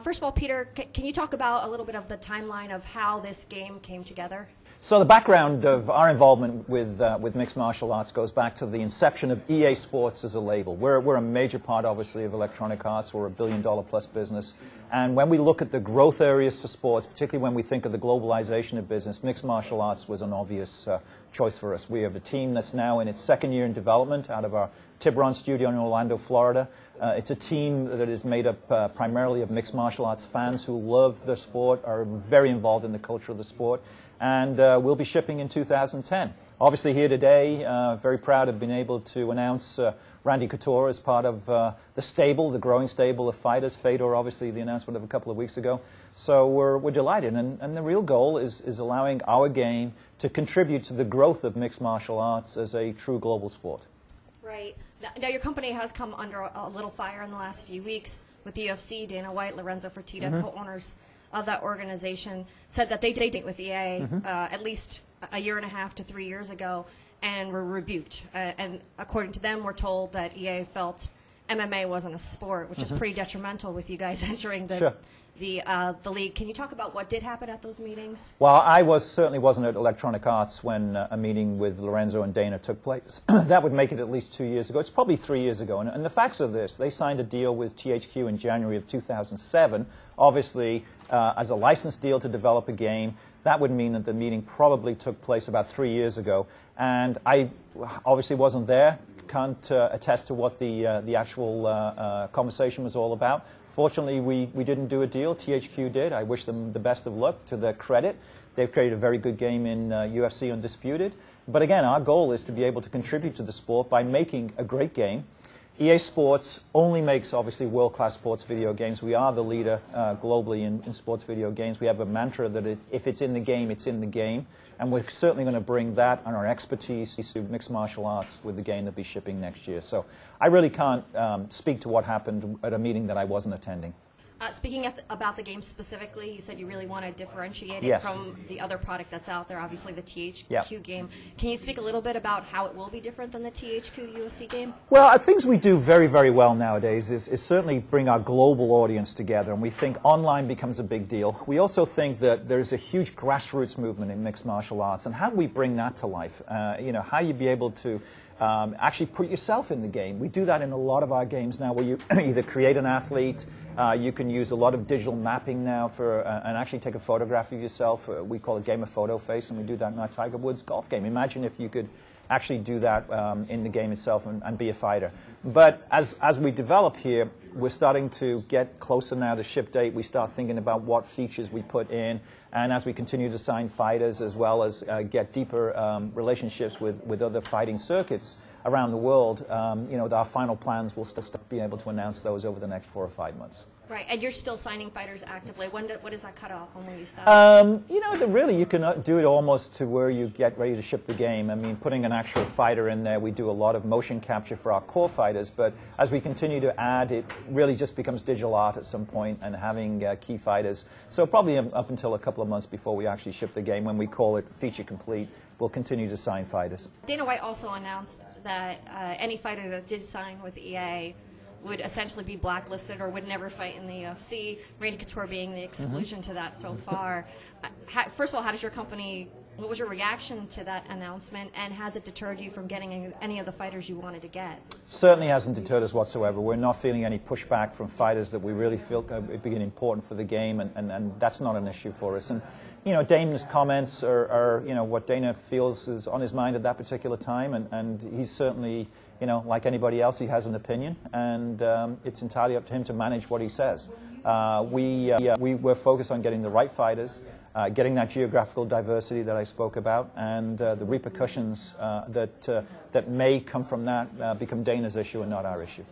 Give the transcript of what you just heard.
First of all, Peter, can you talk about a little bit of the timeline of how this game came together? So the background of our involvement with mixed martial arts goes back to the inception of EA Sports as a label. We're a major part, obviously, of electronic arts. We're a billion-dollar-plus business. And when we look at the growth areas for sports, particularly when we think of the globalization of business, mixed martial arts was an obvious choice for us. We have a team that's now in its second year in development out of our Tiburon studio in Orlando, Florida. It's a team that is made up primarily of mixed martial arts fans who love the sport, are very involved in the culture of the sport, and we'll be shipping in 2010. Obviously here today, very proud of being able to announce Randy Couture as part of the stable, the growing stable of fighters. Fedor, obviously, the announcement of a couple of weeks ago. So we're delighted, and the real goal is allowing our game to contribute to the growth of mixed martial arts as a true global sport. Right. Now, your company has come under a little fire in the last few weeks with the UFC. Dana White, Lorenzo Fertitta, co-owners of that organization, said that they date with EA at least a year and a half to 3 years ago and were rebuked. And according to them, we're told that EA felt MMA wasn't a sport, which is pretty detrimental with you guys entering the league. Can you talk about what did happen at those meetings? Well, I certainly wasn't at Electronic Arts when a meeting with Lorenzo and Dana took place. That would make it at least 2 years ago. It's probably 3 years ago. And the facts of this, they signed a deal with THQ in January of 2007, obviously as a license deal to develop a game. That would mean that the meeting probably took place about 3 years ago. And I obviously wasn't there, can't attest to what the actual conversation was all about. Fortunately, we didn't do a deal. THQ did. I wish them the best of luck, to their credit. They've created a very good game in UFC Undisputed. But again, our goal is to be able to contribute to the sport by making a great game. EA Sports only makes, obviously, world-class sports video games. We are the leader globally in sports video games. We have a mantra that if it's in the game, it's in the game. And we're certainly going to bring that and our expertise to mixed martial arts with the game that'll be shipping next year. So I really can't speak to what happened at a meeting that I wasn't attending. Speaking about the game specifically, you said you really want to differentiate it Yes. from the other product that's out there, obviously the THQ game. Can you speak a little bit about how it will be different than the THQ UFC game? Well, things we do very, very well nowadays is certainly bring our global audience together, and we think online becomes a big deal. We also think that there's a huge grassroots movement in mixed martial arts, and how do we bring that to life? You know, how you be able to actually put yourself in the game. We do that in a lot of our games now, where you either create an athlete, you can use a lot of digital mapping now for and actually take a photograph of yourself. We call it Game of Photo Face, and we do that in our Tiger Woods golf game. Imagine if you could actually do that in the game itself and be a fighter. But as we develop here, we're starting to get closer now to ship date. We start thinking about what features we put in, and as we continue to sign fighters as well as get deeper relationships with other fighting circuits around the world, you know, our final plans will be able to announce those over the next 4 or 5 months. Right, and you're still signing fighters actively. What is that cutoff on when you stop? You know, really, you can do it almost to where you get ready to ship the game. I mean, putting an actual fighter in there, we do a lot of motion capture for our core fighters, but as we continue to add, it really just becomes digital art at some point and having key fighters. So probably up until a couple of months before we actually ship the game, when we call it feature complete, we'll continue to sign fighters. Dana White also announced that any fighter that did sign with EA would essentially be blacklisted or would never fight in the UFC, Randy Couture being the exclusion to that so far. First of all, how does your company, what was your reaction to that announcement, and has it deterred you from getting any of the fighters you wanted to get? Certainly hasn't deterred us whatsoever. We're not feeling any pushback from fighters that we really feel being important for the game, and that's not an issue for us. And you know, Dana's comments are you know, what Dana feels is on his mind at that particular time, and he's certainly, you know, like anybody else, he has an opinion, and it's entirely up to him to manage what he says. We're focused on getting the right fighters, getting that geographical diversity that I spoke about, and the repercussions that may come from that become Dana's issue and not our issue.